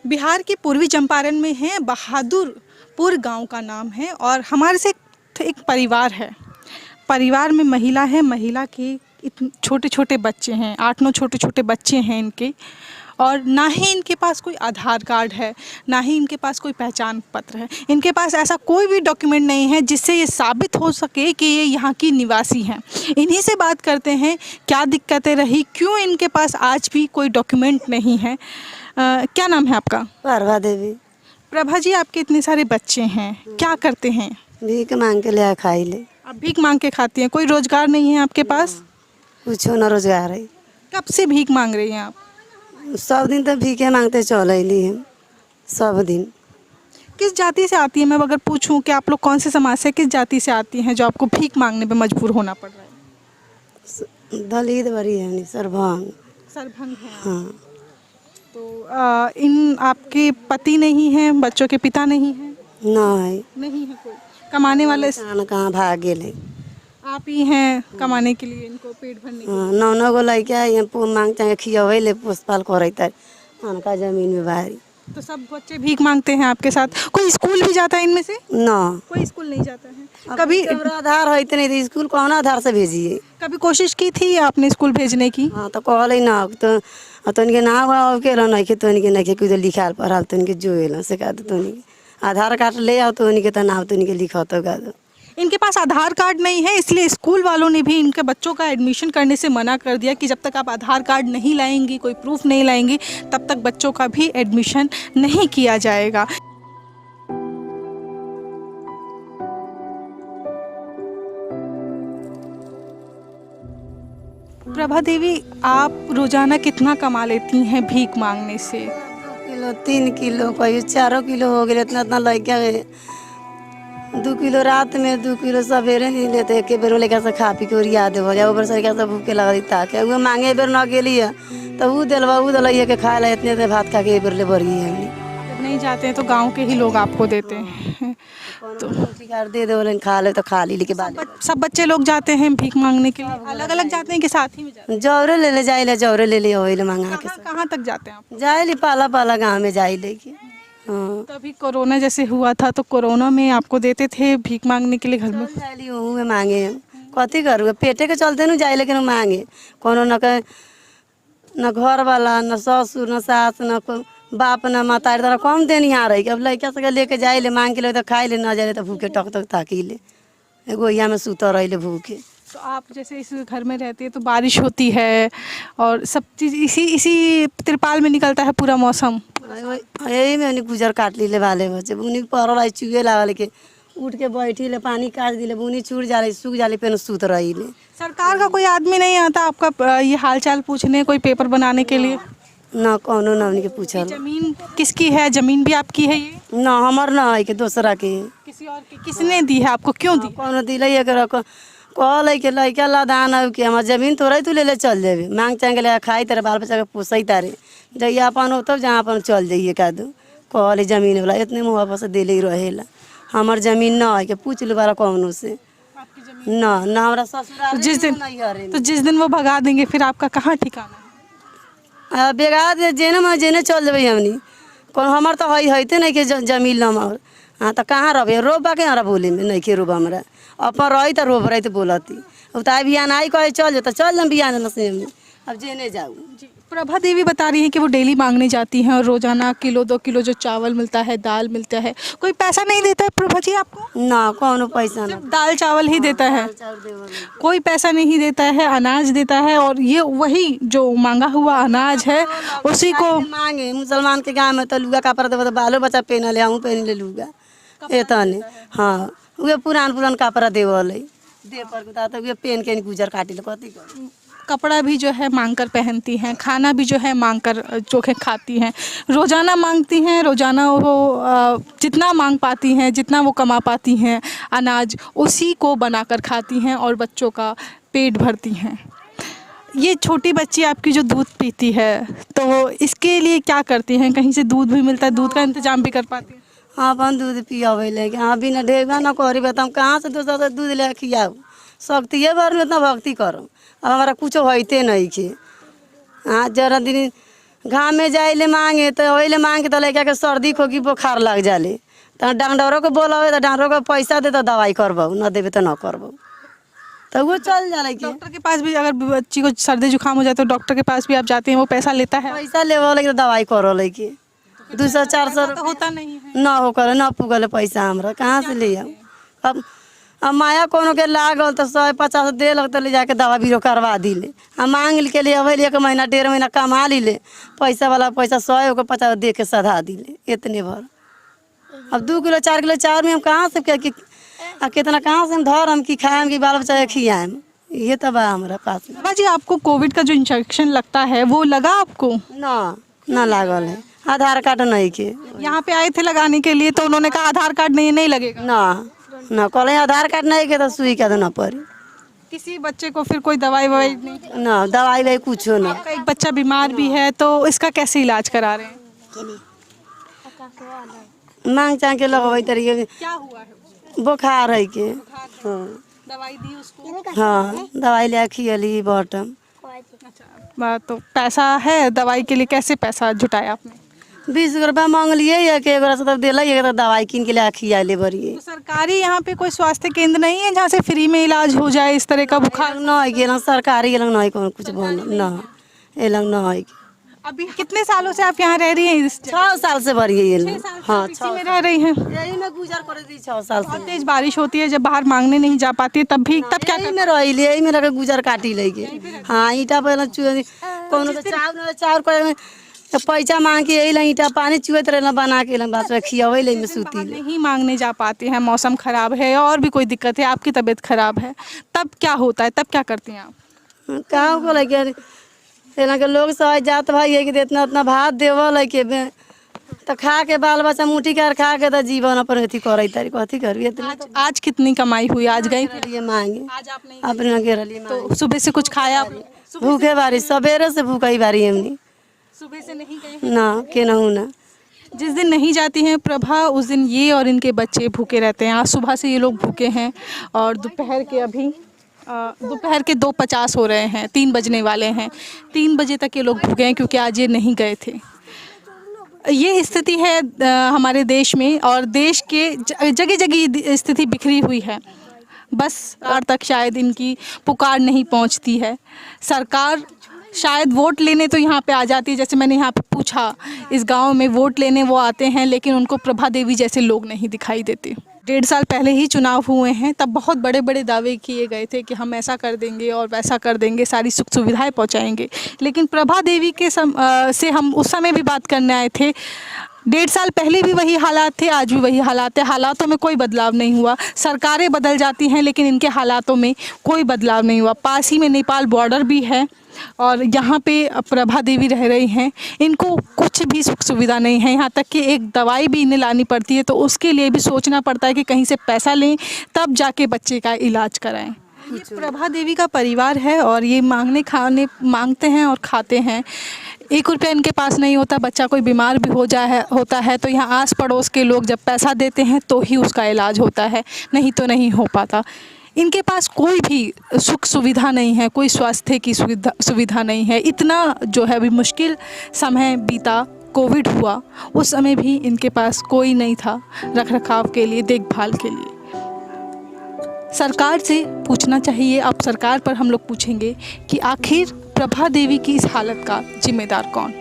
बिहार के पूर्वी चंपारण में है, बहादुरपुर गांव का नाम है। और हमारे से एक परिवार है। परिवार में महिला है, महिला के छोटे छोटे बच्चे हैं, 8-9 छोटे छोटे बच्चे हैं इनके। और ना ही इनके पास कोई आधार कार्ड है, ना ही इनके पास कोई पहचान पत्र है। इनके पास ऐसा कोई भी डॉक्यूमेंट नहीं है जिससे ये साबित हो सके कि ये यहाँ की निवासी हैं। इन्हीं से बात करते हैं, क्या दिक्कतें रही, क्यों इनके पास आज भी कोई डॉक्यूमेंट नहीं है। क्या नाम है आपका? प्रभा देवी। प्रभा जी, आपके इतने सारे बच्चे हैं, क्या करते हैं? भीख मांग के ले खाई ले। आप भीख मांग के खाती हैं? कोई रोजगार नहीं है आपके पास? कुछ न रोजगार है। कब से भीख मांग रही हैं आप? सब दिन तो भीखे मांगते चल अली हम सब दिन। किस जाति से आती है? मैं अगर पूछूं कि आप लोग कौन से समाज से, किस जाति से आती हैं जो आपको भीख मांगने पे मजबूर होना पड़ रहा है? दलित बड़ी है सरभंग। सरभंग है। हाँ। तो इन आपके पति नहीं हैं, बच्चों के पिता नहीं हैं? नहीं नहीं है कोई कमाने वाले? कहाँ भाग गए। आप ही हैं कमाने के लिए, इनको पेट भरने के लिए? 9 गो लड़का मांग चाहे खियावे ले पोसपाल करते उनका जमीन में बाहरी। तो सब बच्चे भीख मांगते हैं आपके साथ? कोई स्कूल भी जाता है इनमें से? ना, कोई स्कूल नहीं जाता है। कभी आधार होते नहीं तो स्कूल कौन आधार से भेजिए? कभी कोशिश की थी आपने स्कूल भेजने की? हाँ तो कहले ना तो इनके ना हुआ के नहीं के तो इनके नहीं कुछ लिखाल पढ़ाल तो इनके जो एल से कह दो आधार कार्ड ले आओ तो इनके तो नाम तो इनके लिखा तो कह दो। इनके पास आधार कार्ड नहीं है, इसलिए स्कूल वालों ने भी इनके बच्चों का एडमिशन करने से मना कर दिया कि जब तक आप आधार कार्ड नहीं लाएंगी, कोई प्रूफ नहीं लाएंगी, तब तक बच्चों का भी एडमिशन नहीं किया जाएगा। प्रभा देवी, आप रोजाना कितना कमा लेती हैं भीख मांगने से? 2 किलो 3 किलो कोई 4 किलो हो गए। इतना इतना लड़का 2 किलो रात में 2 किलो सवेरे नहीं लेते। एक बेर लेकर से खा पी के और याद हो जाए ऊपर से से भूखे लगा ताके वो मांगे बेर न गेली तो वो दिलवा वो दिलैया के खाए ला इतने भात खा के बेर ले बरी है। नहीं जाते हैं तो गांव के ही लोग आपको देते हैं तो दे दे खा ले तो खा ली के बाद सब बच्चे लोग जाते हैं भीख मांगने के लिए? अलग अलग जाते हैं कि साथ ही में जाते हैं? जौरे ले जाए जौरे ले ओइले मंगा के कहाँ तक जाते हैं आप? जाए पाला पाला गाँव में जाए लेके। हाँ तो अभी कोरोना जैसे हुआ था तो कोरोना में आपको देते थे भीख मांगने के लिए घर में? जाइली वहू में मांगे कथी करूँ पेटे के चलते न जाए लेकिन मांगे कोनो न घर वाला न ससुर न सास न बाप न माता तरह कम दिन यहाँ रही अब लड़का सबके लेके जाए ले मांग के ले तो खाए ले न जाए तो भूखे टक तक ताकी ले एगो यहाँ में सुत रही ले भूखे। तो आप जैसे इस घर में रहती है तो बारिश होती है और सब चीज़ इसी तिरपाल में निकलता है पूरा मौसम? यही में उन्हें गुजर काट ली ले वाले बच्चे उन्हीं पड़ चूहे ला के उठ के बैठी ले पानी काट दिले बुनी छूट जाले सूख जाले पे सूत रही ले। सरकार का कोई आदमी नहीं आता आपका ये हालचाल पूछने, कोई पेपर बनाने के लिए? ना कौनो ना उनके पूछा। जमीन किसकी है? जमीन भी आपकी है ये? ना हमार ना है कि दूसरा के किसी और की? किसने दी है आपको? क्यों दी? कौनो दिले कह के लड़का लादान है कि हमार जमीन तोड़े तू ले चल जाबे मांग चांग ले खाई तेरे बाल बच्चा के पोसई तारे जहिया अपन हो तब जहाँ अपन चल जाइए का दो कहले जमीन वाला इतने मुँह वापस दिले रहेला। हमार जमीन ना है कि पूछ लो बारा कौनो से ना हमारा ससुराल तो जिस दिन वो भगा देंगे फिर आपका कहाँ ठिकाना है? बेगा दे जेने में जेने चल जाबे हमनी कौन हमार तो है नहीं कि जमीन हमार। हाँ तो कहाँ रहे रोबा के हमारा बोले में नहीं कि रोबा हमारा अपन रही तो रोब रही तो बोलती अब तो बिहान आई कहे चल जाता चल जम बिहान से अब जेने जाऊँ। प्रभा देवी बता रही हैं कि वो डेली मांगने जाती हैं और रोजाना 1-2 किलो जो चावल मिलता है, दाल मिलता है, कोई पैसा नहीं देता है प्रभा जी आपको? ना कौनो पैसा ना, दाल चावल ही देता है, कोई पैसा नहीं देता है, अनाज देता है। और ये वही जो मांगा हुआ अनाज है उसी को मांगे मुसलमान के गाँव में तो लुगा कपड़ा देव तो बालो बच्चा पहन ले हूँ पहन ले लुगा एतने। हाँ वे पुरान कपड़ा देवल दे पर तो वे पहन के गुजर काटी कथी कर। कपड़ा भी जो है मांग कर पहनती हैं, खाना भी जो है मांग कर चोखे खाती हैं, रोज़ाना मांगती हैं। रोज़ाना वो जितना मांग पाती हैं, जितना वो कमा पाती हैं अनाज उसी को बनाकर खाती हैं और बच्चों का पेट भरती हैं। ये छोटी बच्ची आपकी जो दूध पीती है तो इसके लिए क्या करती हैं? कहीं से दूध भी मिलता है, दूध का इंतजाम भी कर पाती हैं? हाँ अपन दूध पियावे लेके हाँ बिना ढेबा ना करी बताऊँ कहाँ से दूसरा से दूध ले खियाऊ शक्ति भर में इतना भक्ति करो अब हमारा कुछ होते नहीं के। हाँ जरा दिन घाम में जाइले मांगे तो वही मांग के तो लड़का के सर्दी खोखी बुखार लग जाले तो डॉक्टरों को बोलावे तो डॉक्टर को पैसा दे तो दवाई करबो, न देवे तो न करबो, तो वो चल जाला के। डॉक्टर के पास भी अगर बच्ची को सर्दी जुकाम हो जाए तो डॉक्टर के पास भी आप जाते हैं, वो पैसा लेता है? पैसा लेवो लगे तो दवाई करो लगे 200-400 तो होता नहीं है। न हो करे न पुगल पैसा हमरा कहाँ से ले आऊँ। अब माया कोनो के लागल तो 150 दे लग तो ले जाके दवा बीरो करवा दिले। हम मांग के लिए अब 1 महीना 1.5 महीना कमा लीले, पैसा वाला पैसा 100 को 50 दे के सधा दिले इतने भर। अब 2 किलो 4 किलो चाउर में हम कहाँ से कितना कहाँ से हम धर हम की खाएम कि बाल बच्चा खियाएम, ये तो बा हमारा पास। बाबा जी आपको कोविड का जो इंजेक्शन लगता है वो लगा आपको? ना लागल है, आधार कार्ड नहीं के। यहाँ पे आए थे लगाने के लिए तो उन्होंने कहा आधार कार्ड नहीं लगेगा। ना कहले आधार कार्ड नहीं के तो सुई के देना पड़ी। किसी बच्चे को फिर कोई दवाई ववाई नहीं? ना दवाई वही कुछ ना। आपका एक बच्चा बीमार भी है तो इसका कैसे इलाज करा रहे हैं? मांग चांग के लगवाई तरीके क्या हुआ है? बुखार है के। दवाई दी उसको? हाँ दवाई ले खियली बॉटम। तो पैसा है दवाई के लिए, कैसे पैसा जुटाया आपने? 20 रुपया मांग लिए या के से तब दिला तो दवाई किन के लिए खिया ले बड़ी। तो सरकारी यहाँ पे कोई स्वास्थ्य केंद्र नहीं है जहाँ से फ्री में इलाज हो जाए इस तरह का बुखार? ना है सरकारी ये नहीं कुछ बन ना ये लोग ना है। अभी कितने सालों से आप यहाँ रह रही हैं? 6 साल से बढ़ी है ये लोग। हाँ इसी में रह रही हैं? यही में गुजर कर दी 6 साल से। तेज बारिश होती है जब बाहर मांगने नहीं जा पाती तब क्या यही में रही यही में रह गुजर काटी लेके। हाँ ईटा पर कौन चाउर कर पैसा मांग के यही ईटा पानी चुहत रहे बना के बस खियावे ले में सूती नहीं मांगने जा पाते हैं, मौसम खराब है और भी कोई दिक्कत है, आपकी तबीयत खराब है, तब क्या होता है? तब क्या करती हैं आप? कहाँ को लगे के लोग सब जात भाई है कि इतना इतना भात देव लगे तो खा के बाल बच्चा मुठी कर खा के तो जीवन अपन अथी करे तारी कथी करी। आज कितनी कमाई हुई? आज गई लिए मांगे आज आप नहीं अपने घेरली तो सुबह से कुछ खाया आपने? भूखे बारी सवेरे से भूखी बारी हमनी सुबह से नहीं गए ना के ना। जिस दिन नहीं जाती हैं प्रभा उस दिन ये और इनके बच्चे भूखे रहते हैं। आज सुबह से ये लोग भूखे हैं और दोपहर के 2:50 हो रहे हैं, 3 बजने वाले हैं। 3 बजे तक ये लोग भूखे हैं क्योंकि आज ये नहीं गए थे। ये स्थिति है हमारे देश में और देश के जगह जगह स्थिति बिखरी हुई है। बस सरकार तक शायद इनकी पुकार नहीं पहुंचती है। सरकार शायद वोट लेने तो यहाँ पे आ जाती है, जैसे मैंने यहाँ पे पूछा इस गांव में वोट लेने वो आते हैं लेकिन उनको प्रभा देवी जैसे लोग नहीं दिखाई देते। 1.5 साल पहले ही चुनाव हुए हैं, तब बहुत बड़े बड़े दावे किए गए थे कि हम ऐसा कर देंगे और वैसा कर देंगे, सारी सुख सुविधाएं पहुंचाएंगे। लेकिन प्रभा देवी के से हम उस समय भी बात करने आए थे। 1.5 साल पहले भी वही हालात थे, आज भी वही हालात है। हालातों में कोई बदलाव नहीं हुआ। सरकारें बदल जाती हैं लेकिन इनके हालातों में कोई बदलाव नहीं हुआ। पास ही में नेपाल बॉर्डर भी है और यहाँ पे प्रभा देवी रह रही हैं। इनको कुछ भी सुख सुविधा नहीं है, यहाँ तक कि एक दवाई भी इन्हें लानी पड़ती है तो उसके लिए भी सोचना पड़ता है कि कहीं से पैसा लें तब जाके बच्चे का इलाज कराएं। ये प्रभा देवी का परिवार है और ये मांगते हैं और खाते हैं। 1 रुपया इनके पास नहीं होता। बच्चा कोई बीमार भी होता है तो यहाँ आस पड़ोस के लोग जब पैसा देते हैं तो ही उसका इलाज होता है, नहीं तो नहीं हो पाता। इनके पास कोई भी सुख सुविधा नहीं है, कोई स्वास्थ्य की सुविधा नहीं है। इतना जो है अभी मुश्किल समय बीता, कोविड हुआ, उस समय भी इनके पास कोई नहीं था रख रखाव के लिए, देखभाल के लिए। सरकार से पूछना चाहिए। अब सरकार पर हम लोग पूछेंगे कि आखिर प्रभा देवी की इस हालत का जिम्मेदार कौन?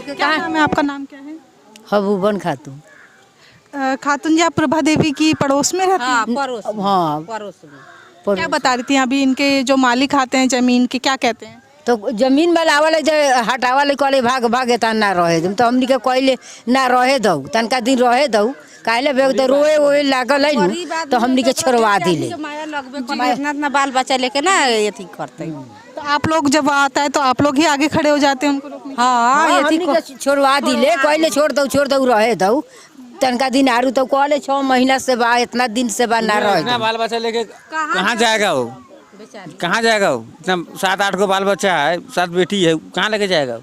क्या नाम है आपका? नाम क्या है? हबूबन खातून। खातून जी, आप प्रभा देवी की पड़ोस में रहती हैं? हाँ पड़ोस में। क्या बता रही थी अभी? इनके जो मालिक आते हैं जमीन के, क्या कहते हैं? तो जमीन में लावल हटावल कहले भाग भाग तन ना रहे तुम तो हमनी के कहले ना रहे दऊ, तनका दिन रहे दऊ कहले बेग तो रोए लागल है तो हमनी के छोड़वा दिले। इतना बाल बच्चा लेके ना ये करते। तो आप लोग जब आता है तो आप लोग ही आगे खड़े हो जाते हैं उनको रोकने? हाँ हमनी के छोड़वा दिले, कहले छोड़ दऊ रहे दऊ तनका दिन आरू तो कहले 6 महीना से बा, इतना दिन से बा ना रहे। इतना बाल बच्चा लेके कहाँ जाएगा वो? कहाँ जाएगा वो? इतना 7-8 को बाल बच्चा है, 7 बेटी है, कहाँ लेके जाएगा?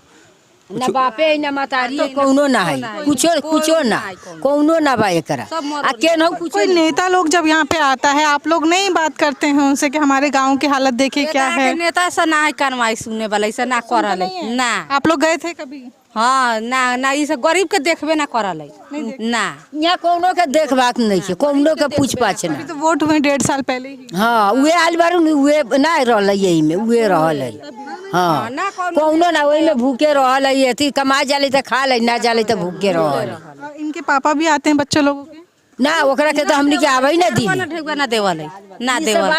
ना बापे है, ना मतारी है, कौनो ना है, कुछो ना कौनो ना बा एकरा आ केनहू कुछ कोई नेता लोग जब यहाँ पे आता है आप लोग नहीं बात करते हैं उनसे कि हमारे गांव की हालत देखिए क्या है? नेता से ना है कनवाई सुनने वाला, ऐसा ना करल है ना। आप लोग गए थे कभी? हाँ ना ना, ई सब गरीब के देखबे ना करल है ना। यहाँ कौनो के देख बात नहीं है, कौनो के पूछ पाछ ना। अभी तो वोट हुए 1.5 साल पहले ही। हाँ उहे आल बारू उहे ना रहल है, यही में उहे रहल है। हाँ कौनो ना वही में भूखे रहल है, अथी कमा जाले तो खा ले, ना जाले तो भूखे रहल है। और इनके पापा भी आते हैं बच्चे लोगों के? ना ओकरा के तो हमनी के आवे ही ना दी ना ढेगवा ना देवल है ना देवल,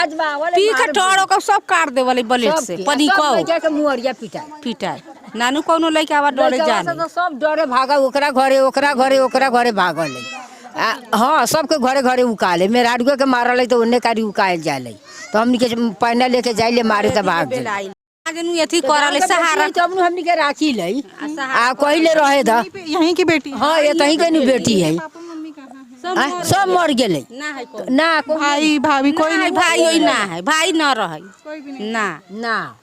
पी के टोड़ो का सब काट देवल है ब्लेड से, पनी को के मुहरिया पिटाई पिटाई। नानू कौनो लइके आवा डरे जाने, तो सब डरे भागा, ओकरा घरे भागल है। हाँ सबके घरे घरे उकाले, मेरा आडुआ के मारल है तो उन्ने कारी उकाल जाले, तो हमनी के पैना लेके जाइले मारे तो भाग जाए। आजनु एथी करल सहारा तब हमनी के राखी लई आ कहिले रहे दा। यहीं की बेटी है? हाँ ये तही के नी बेटी है, पापा मम्मी कहाँ हैं? सब मर गेले ना है कोई, ना भाई भाभी कोई नहीं? भाई होई ना है, भाई ना रहे कोई भी नहीं। ना ना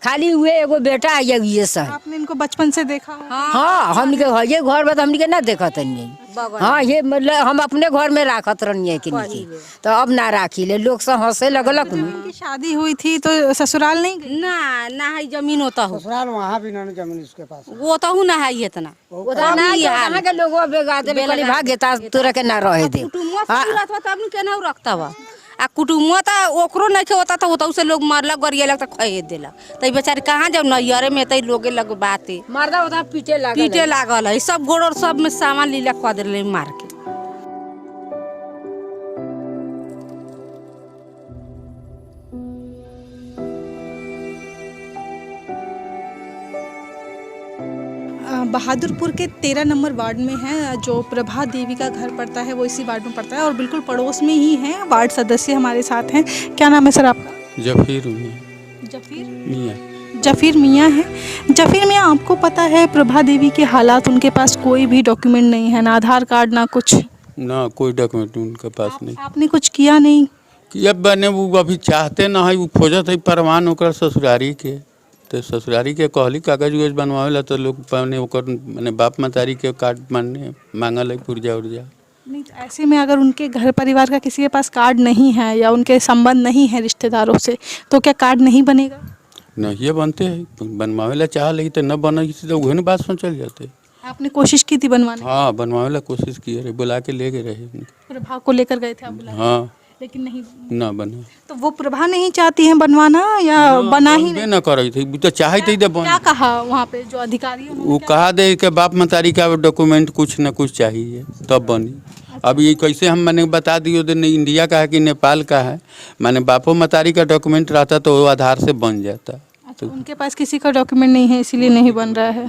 खाली हुए एगो बेटा है ये सब। आपने इनको बचपन से देखा हो? हाँ हमनी के ये घर में तो हमनी के ना देखत नहीं। हाँ ये मतलब हम अपने घर में राखत रहनी कि नहीं, तो अब ना राखी ले, लोग सब हंसे लगलक। उनकी शादी हुई थी तो ससुराल नहीं गई? ना ना है जमीन होता हो, ससुराल वहाँ भी ना जमीन उसके पास। वो तो हूँ ना है इतना यहाँ के लोग बेगा दे कहली भागे ता तोरा के ना रहे दे। कुटुम्बो सूरत होता अब केना रखता बा, आ कुटुम्बो तो ओकरो नहीं के होता, तो होता से लोग मरलक गरियलक तो खए देलक, तो बेचारे कहाँ जब नैयरे में तई लोगे लग बाते मर्दा होता पीटे लागल है, सब गोड़ और सब में सामान लीला कर दिले मार के। बहादुरपुर के 13 नंबर वार्ड में है जो प्रभा देवी का घर पड़ता है, वो इसी वार्ड में पड़ता है और बिल्कुल पड़ोस में ही है। वार्ड सदस्य हमारे साथ हैं। क्या नाम है सर आपका? जफीर मियाँ। जफीर मियाँ। जफीर मियाँ है। जफीर मियाँ, आपको पता है प्रभा देवी के हालात, उनके पास कोई भी डॉक्यूमेंट नहीं है, ना आधार कार्ड ना कुछ? ना कोई डॉक्यूमेंट उनके पास नहीं। आपने कुछ किया नहीं? कि अब बने वो अभी चाहते ना है, वो खोजत है परवान ओकर ससुरारी के, तो ससुरारी के कहली कागज उगज बनवावेला तो लोग पने ओकर मने बाप मतारी के कार्ड मानने मांगल है पुर्जा उर्जा। नहीं, तो ऐसे में अगर उनके घर परिवार का किसी के पास कार्ड नहीं है या उनके संबंध नहीं है रिश्तेदारों से, तो क्या कार्ड नहीं बनेगा? नहीं ये बनते हैं, बनवावेला चाह लगी तो न बना किसी तो वही बात सोचल जाते। आपने कोशिश की थी बनवाने? हाँ बनवावेला कोशिश की रहे, बुला के ले गए रहे। प्रभा को लेकर गए थे आप बुलाने? हाँ लेकिन नहीं ना बना। तो वो प्रभा नहीं चाहती है बनवाना या बना ही नहीं? न कर थी तो चाहे थे क्या कहा वहाँ पे जो अधिकारी है? वो कहा दे के बाप मतारी का डॉक्यूमेंट कुछ न कुछ चाहिए तब बनी। अब ये कैसे हम मैंने बता दियो दे इंडिया का है कि नेपाल का है, मैंने बापो मतारी का डॉक्यूमेंट रहता तो वो आधार से बन जाता। अच्छा, उनके पास किसी का डॉक्यूमेंट नहीं है इसीलिए नहीं बन रहा है।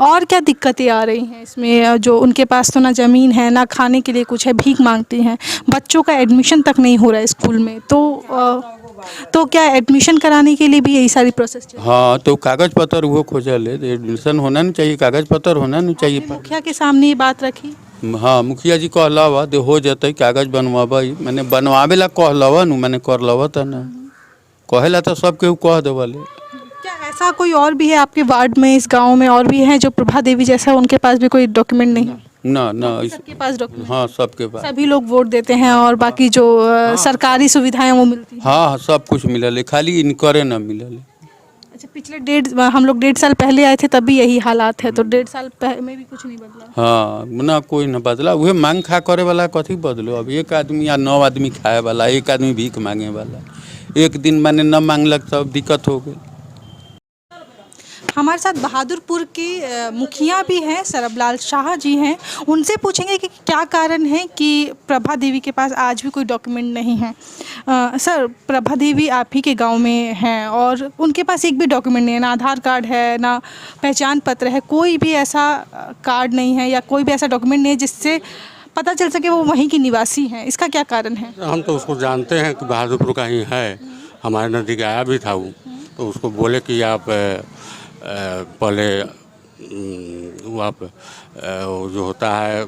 और क्या दिक्कतें आ रही हैं इसमें? जो उनके पास तो ना ज़मीन है ना खाने के लिए कुछ है, भीख मांगती हैं, बच्चों का एडमिशन तक नहीं हो रहा है स्कूल में, तो क्या एडमिशन कराने के लिए भी यही सारी प्रोसेस चल रही है? हाँ तो कागज पत्र वो खोजल है, एडमिशन होना नहीं चाहिए, कागज पत्र होना नहीं चाहिए। मुखिया के सामने ये बात रखी? हाँ मुखिया जी कहलावा दे हो जाते कागज बनवाबा, मैंने बनवावे ला कहलावा नु मैंने करलावा था ना, कहेला तो सब केहू कह देवले। क्या ऐसा कोई और भी है आपके वार्ड में, इस गांव में और भी है जो प्रभा देवी जैसा उनके पास भी कोई डॉक्यूमेंट नहीं है? ना ना सबके पास डॉक्यूमेंट? हाँ सबके पास। सभी लोग वोट देते हैं और बाकी जो सरकारी सुविधाएं वो मिलती हैं? हाँ सब कुछ मिलल है, खाली इनकरे ना मिलल है। अच्छा, पिछले हम लोग 1.5 साल पहले आए थे तब भी यही हालात है, तो 1.5 साल में भी कुछ नहीं बदला? हाँ ना कोई ना बदला, वह मांग खा करे वाला कथी बदलो। अब एक आदमी या 9 आदमी खाए वाला, एक आदमी भीख मांगे वाला, एक दिन मैंने न मांगलक तब दिक्कत हो गई। हमारे साथ बहादुरपुर के मुखिया भी हैं, सरबलाल शाह जी हैं, उनसे पूछेंगे कि क्या कारण है कि प्रभा देवी के पास आज भी कोई डॉक्यूमेंट नहीं है। सर, प्रभा देवी आप ही के गांव में हैं और उनके पास एक भी डॉक्यूमेंट नहीं है, ना आधार कार्ड है ना पहचान पत्र है, कोई भी ऐसा कार्ड नहीं है या कोई भी ऐसा डॉक्यूमेंट नहीं है जिससे पता चल सके वो वहीं की निवासी हैं। इसका क्या कारण है? हम तो उसको जानते हैं कि बहादुरपुर का ही है, हमारे नज़दीक आया भी था वो, तो उसको बोले कि आप पहले वो आप वो जो होता है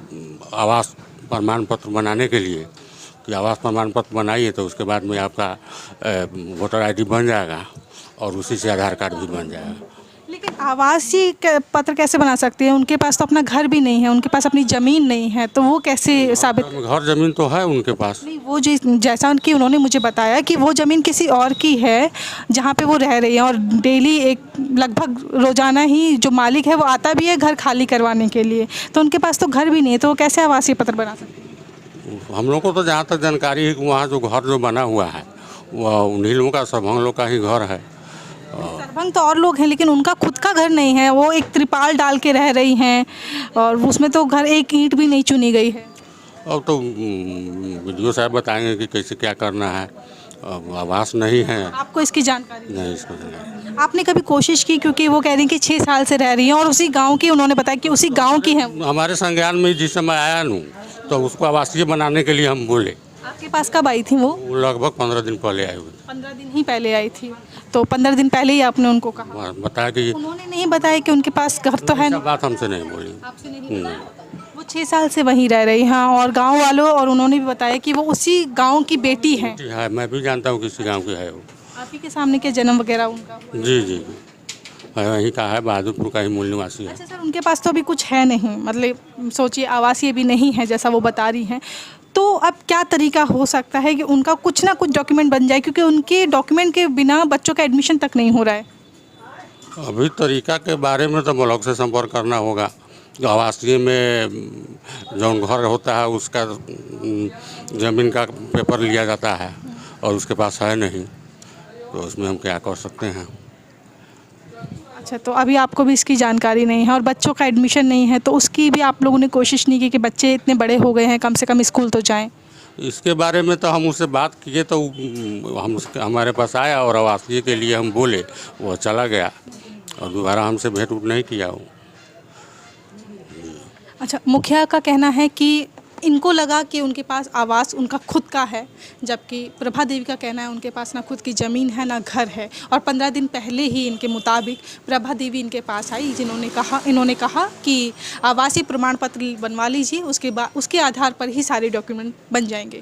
आवास प्रमाण पत्र बनाने के लिए कि आवास प्रमाण पत्र बनाइए तो उसके बाद में आपका वोटर आईडी बन जाएगा और उसी से आधार कार्ड भी बन जाएगा। लेकिन आवासीय पत्र कैसे बना सकते हैं? उनके पास तो अपना घर भी नहीं है, उनके पास अपनी ज़मीन नहीं है, तो वो कैसे साबित? घर ज़मीन तो है उनके पास। नहीं, वो जैसा कि उन्होंने मुझे बताया कि वो ज़मीन किसी और की है जहाँ पे वो रह रही है, और डेली एक लगभग रोज़ाना ही जो मालिक है वो आता भी है घर खाली करवाने के लिए, तो उनके पास तो घर भी नहीं है, तो वो कैसे आवासीय पत्र बना सकते हैं? हम लोग को तो जहाँ तक जानकारी है कि वहाँ जो घर जो बना हुआ है वह उन्हीं लोगों का, सब हम लोग का ही घर है। सरभंग तो और लोग हैं, लेकिन उनका खुद का घर नहीं है, वो एक त्रिपाल डाल के रह रही हैं, और उसमें तो घर एक ईंट भी नहीं चुनी गई है। अब तो वीडियो साहब बताएंगे कि कैसे क्या करना है। अब आवास नहीं है, आपको इसकी जानकारी नहीं इसको नहीं। आपने कभी कोशिश की? क्योंकि वो कह रही हैं कि 6 साल से रह रही हैं और उसी गांव की, उन्होंने बताया कि उसी गांव की हैं वो। हमारे संज्ञान में जिस समय आया नू तो उसको आवासीय बनाने के लिए हम बोले। आपके पास कब आई थी वो? वो लगभग 15 दिन पहले आए हुए 15 दिन ही पहले आई थी, तो 15 दिन पहले ही आपने उनको कहा? थे। बताया कि उन्होंने नहीं बताया कि उनके पास घर तो है ये नहीं? बात हमसे नहीं बोली। आपसे नहीं बताया? वो 6 साल से वहीं रह रही हैं, और गांव वालों और उन्होंने भी बताया कि वो उसी गांव की बेटी हैं। है, मैं भी जानता हूँ किसी गांव की है वो। आप ही के सामने के जन्म वगैरह उनका? जी जी, वहीं का है, बहादुरपुर का ही मूल निवासी है। अच्छा सर, उनके पास तो अभी कुछ है नहीं, मतलब सोचिए आवासीय भी नहीं है जैसा वो बता रही हैं, तो अब क्या तरीका हो सकता है कि उनका कुछ ना कुछ डॉक्यूमेंट बन जाए, क्योंकि उनके डॉक्यूमेंट के बिना बच्चों का एडमिशन तक नहीं हो रहा है। अभी तरीका के बारे में तो ब्लॉक से संपर्क करना होगा। जो आवासीय में जो घर होता है उसका ज़मीन का पेपर लिया जाता है और उसके पास है नहीं, तो उसमें हम क्या कर सकते हैं। अच्छा, तो अभी आपको भी इसकी जानकारी नहीं है, और बच्चों का एडमिशन नहीं है, तो उसकी भी आप लोगों ने कोशिश नहीं की कि बच्चे इतने बड़े हो गए हैं, कम से कम स्कूल तो जाएं? इसके बारे में तो हम उससे बात किए तो हमारे पास आया और आवासीय के लिए हम बोले, वो चला गया और दोबारा हमसे भेंट उठ नहीं किया वो। अच्छा, मुखिया का कहना है कि इनको लगा कि उनके पास आवास उनका खुद का है, जबकि प्रभा देवी का कहना है उनके पास ना खुद की ज़मीन है ना घर है, और 15 दिन पहले ही इनके मुताबिक प्रभा देवी इनके पास आई, इन्होंने कहा कि आवासीय प्रमाण पत्र बनवा लीजिए, उसके आधार पर ही सारे डॉक्यूमेंट बन जाएंगे।